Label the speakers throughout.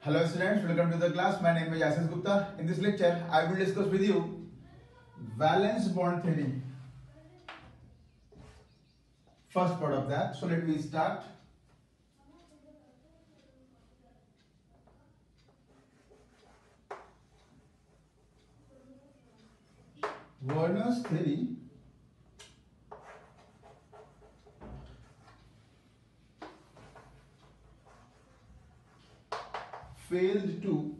Speaker 1: Hello students, welcome to the class. My name is Ashish Gupta. In this lecture, I will discuss with you valence bond theory. First part of that. So let me start. Werner's theory failed to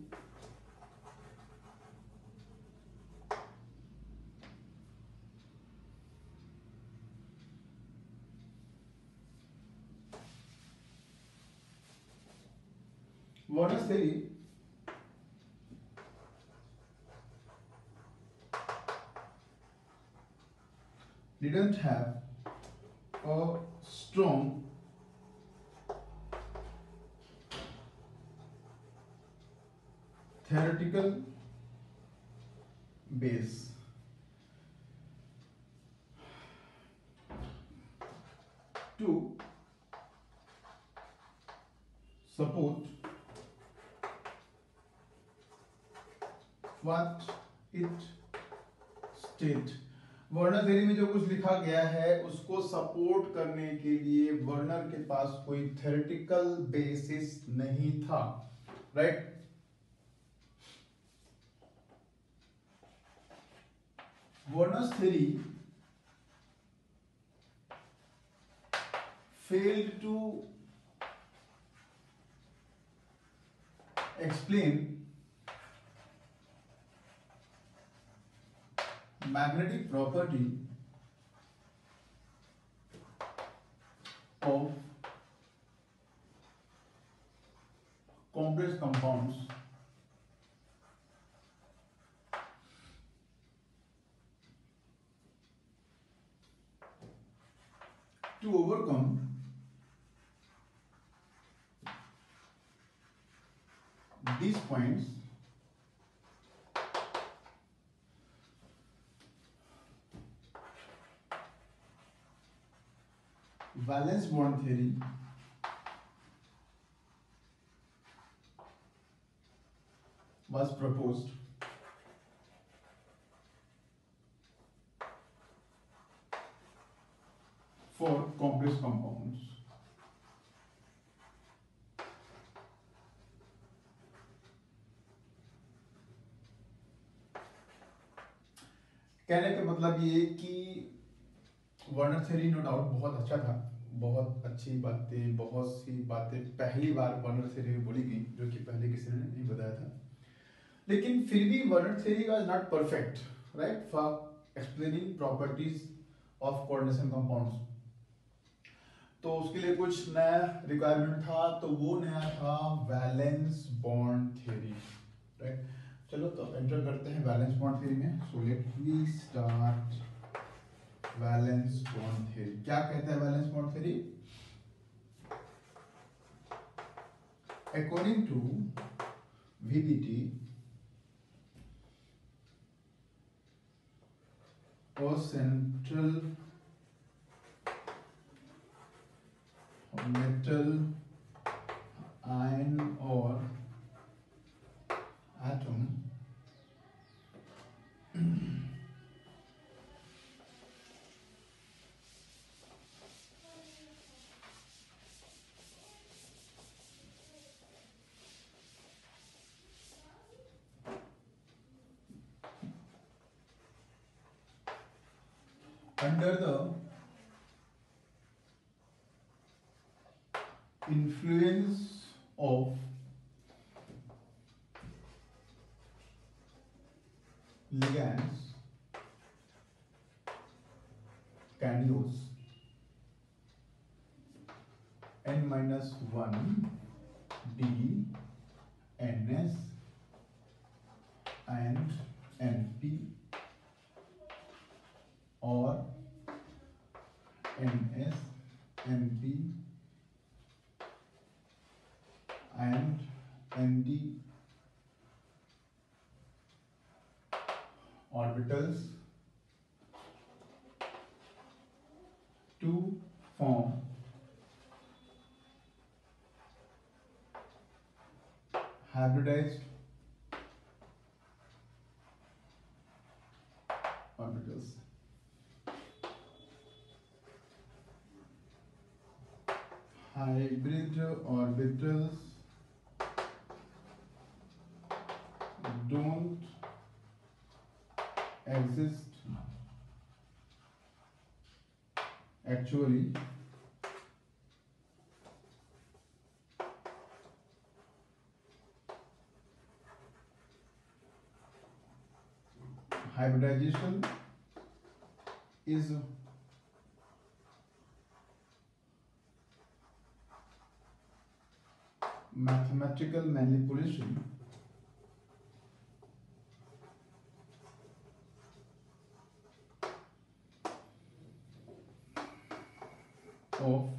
Speaker 1: Werner's theory didn't have a strong theoretical base. To support what it state. Werner theory में जो कुछ लिखा गया है उसको support करने के लिए वर्नर के पास कोई थ्योरेटिकल बेसिस नहीं था, right? Werner's theory failed to explain magnetic property of complex compounds to overcome these points. Valence bond theory was proposed for complex compounds. कहने का मतलब ये कि वर्नर थ्योरी नो डाउट बहुत अच्छा था, बहुत अच्छी बातें, बहुत सी बातें पहली बार वर्नर थ्योरी में बोली गई जो कि पहले किसी ने नहीं बताया था, लेकिन फिर भी Werner theory was not perfect, right, for explaining properties of coordination compounds. तो उसके लिए कुछ नया रिक्वायरमेंट था, तो वो नया था वैलेंस बॉन्ड थ्योरी, राइट? चलो तो एंटर करते हैं वैलेंस बॉन्ड थ्योरी में. So let we start valence bond theory. क्या कहता है valence bond theory? According to VBT, a central metal ion or atom under the influence of ligands can use N-1 D NS and NP or NS NP and ND orbitals to form hybridized orbitals. Hybrid orbitals don't exist actually, hybridization is mathematical manipulation of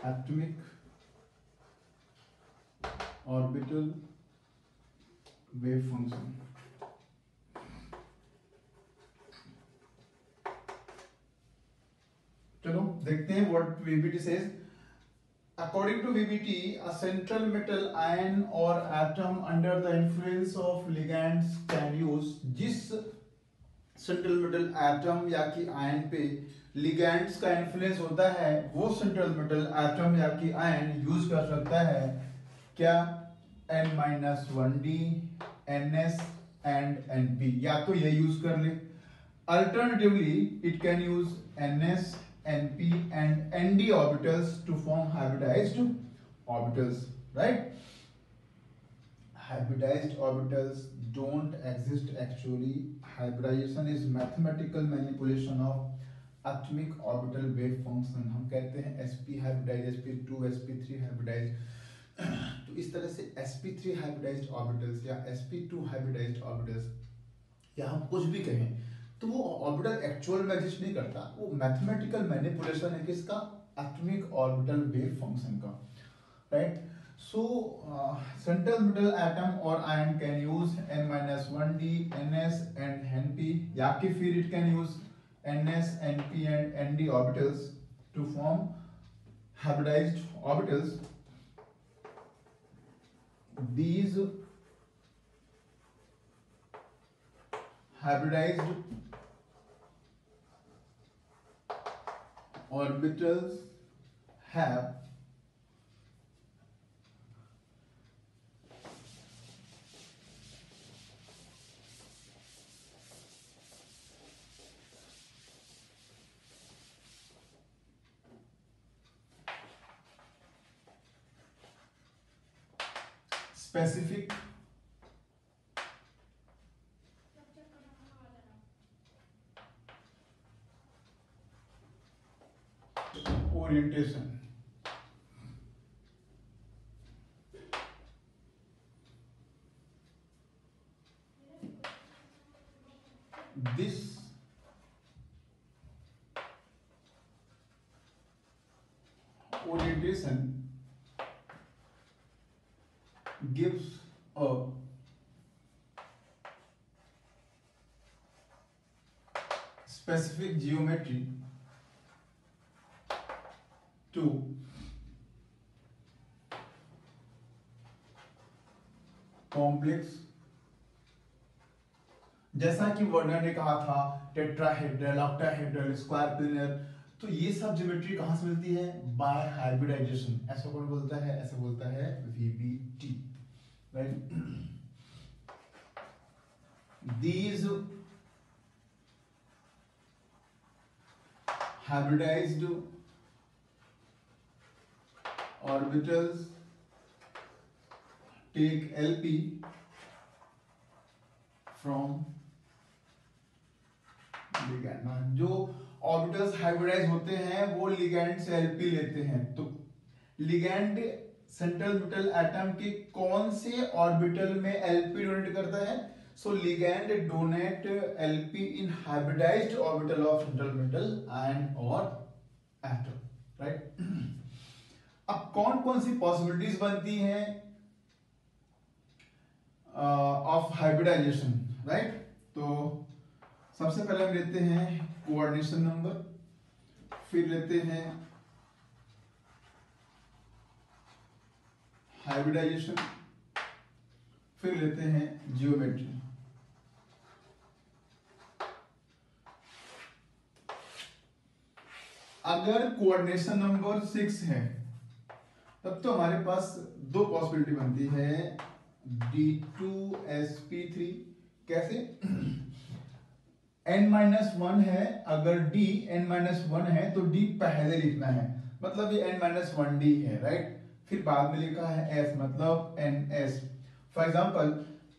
Speaker 1: atomic orbital wave function. चलो देखते हैं what VBT says. According to VBT, a central metal ion or atom under the influence of ligands can use जिस central metal atom या कि ion पे ligands का influence होता है वो सेंट्रल मेटल एटम या कि आयन यूज कर सकता है क्या N-1D, NS एंड NP, या तो ये यूज कर ले. Alternatively, it can use NS, NP and ND orbitals to form hybridized orbitals, right? Hybridized orbitals don't exist actually. Hybridization is mathematical manipulation of atomic orbital wave function. हम कहते हैं sp hybridized, sp2, sp3 hybridized. तो इस तरह से sp3 hybridized orbitals या sp2 hybridized orbitals या हम कुछ भी कहें तो वो ऑर्बिटल एक्चुअल में एग्जिस्ट नहीं करता, वो मैथमेटिकल मैनिपुलेशन है किसका, एटॉमिक ऑर्बिटल वेव फंक्शन का, right. So central metal atom और ion can use N-1D, NS and NP, या कि फिर it can use NS, NP and ND orbitals to form hybridized orbitals. These hybridized orbitals have specific orientation. This orientation gives a specific geometry to complex, जैसा कि Werner ने कहा था tetrahedral, octahedral, square planar, तो ये सब geometry कहां से मिलती है, बाय हाइब्रिडाइजेशन. ऐसा कौन बोलता है, ऐसा बोलता है VBT, right. These hybridized orbitals take LP from ligand. जो ऑर्बिटल्स हाइब्रिडाइज होते हैं वो लिगैंड से LP लेते हैं. तो लिगैंड सेंट्रल मेटल एटम के कौन से ऑर्बिटल में LP डोनेट करता है, so ligand donate LP in hybridized orbital of central metal ion और एटम, राइट. अब कौन कौन सी पॉसिबिलिटीज बनती हैं ऑफ हाइब्रिडाइजेशन, राइट. तो सबसे पहले हम लेते हैं कोऑर्डिनेशन नंबर, फिर लेते हैं हाइब्रिडाइजेशन, फिर लेते हैं जियोमेट्री। अगर कोऑर्डिनेशन नंबर 6 है तब तो हमारे पास दो पॉसिबिलिटी बनती है, D2sp3। कैसे? n-1 है, अगर D n-1 है तो D पहले लिखना है, मतलब ये n-1D है, राइट। फिर बाद में लिखा है S, मतलब ns। फॉर एग्जाम्पल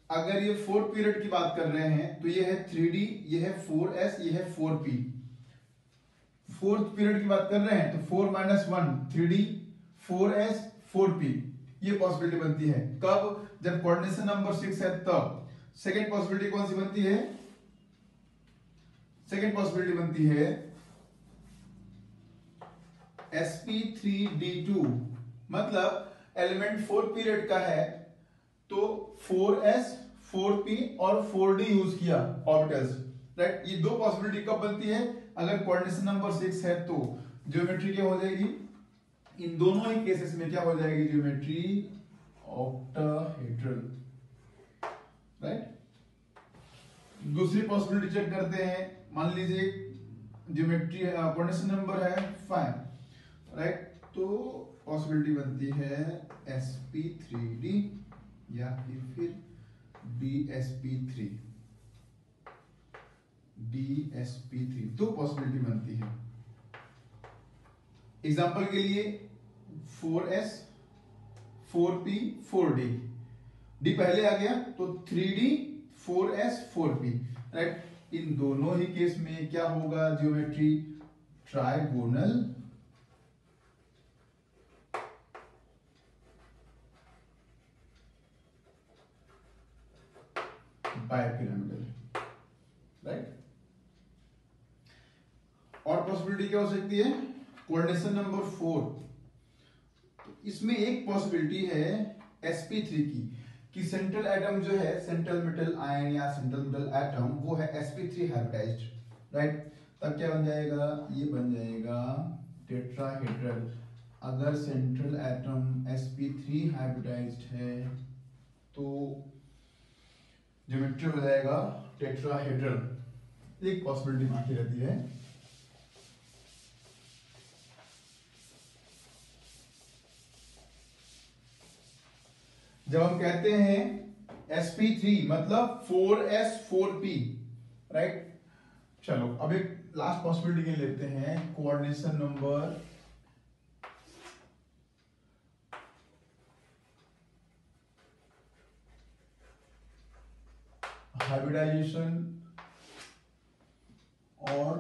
Speaker 1: अगर ये 4 पीरियड की बात कर रहे हैं तो ये है 3D, ये है 4s, ये है 4p। फोर्थ पीरियड की बात कर रहे हैं तो 4 - 1 3D, 4s 4p। ये पॉसिबिलिटी बनती है कब? जब कोऑर्डिनेशन नंबर 6 है तब। सेकंड पॉसिबिलिटी कौन सी बनती है? सेकंड पॉसिबिलिटी बनती है sp3d2, मतलब एलिमेंट 4 पीरियड का है तो 4s 4p और 4d यूज किया ऑर्बिटल्स, राइट। ये दो पॉसिबिलिटी कब बनती है? अगर कोऑर्डिनेशन नंबर 6 है तो ज्योमेट्री क्या हो जाएगी? इन दोनों ही केसेस में क्या हो जाएगी? Geometry octahedral, right. दूसरी पॉसिबिलिटी चेक करते हैं। मान लीजिए ज्योमेट्री कोऑर्डिनेशन नंबर है 5, राइट, तो पॉसिबिलिटी बनती है sp3d या फिर dsp3। dsp3 दो पॉसिबिलिटी बनती है। एग्जांपल के लिए 4s 4p 4d, d पहले आ गया तो 3d 4s 4p, राइट। इन दोनों ही केस में क्या होगा? Geometry trigonal bipyramidal, right. और पॉसिबिलिटी क्या हो सकती है? कोऑर्डिनेशन नंबर 4, तो इसमें एक पॉसिबिलिटी है sp3 की कि सेंट्रल एटम जो है, सेंट्रल मेटल आयन या सेंट्रल मेटल एटम, वो है sp3 हाइब्रिडाइज्ड, राइट। तब क्या बन जाएगा? ये बन जाएगा टेट्राहेड्रल। अगर सेंट्रल एटम sp3 हाइब्रिडाइज्ड है तो ज्योमेट्री हो जाएगा टेट्राहेड्रल। एक पॉसिबिलिटी बाकी रहती है। जब हम कहते हैं sp3 मतलब 4s 4p, राइट। चलो अब एक लास्ट पॉसिबिलिटी के लेते हैं, कोऑर्डिनेशन नंबर हाइब्रिडाइजेशन और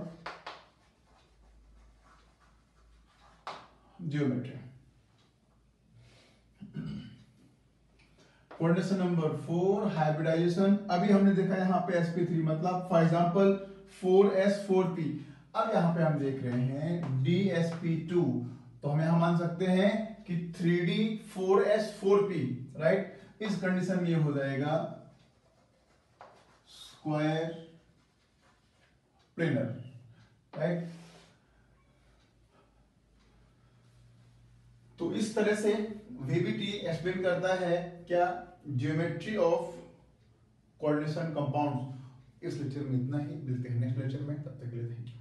Speaker 1: ज्योमेट्री। कोऑर्डिनेशन नंबर 4 हाइब्रिडाइजेशन, अभी हमने देखा यहां पे sp3 मतलब फॉर एग्जांपल 4s 4p। अब यहां पे हम देख रहे हैं dsp2, तो हम यहां मान सकते हैं कि 3d 4s 4p, राइट। इस कंडीशन में ये हो जाएगा स्क्वायर प्लेनर, राइट। तो इस तरह से VBT एक्सप्लेन करता है क्या? Geometry of coordination compounds. इस लेक्चर में इतना ही, मिलते हैं नेक्स्ट लेक्चर में, तब तक के लिए थैंक यू।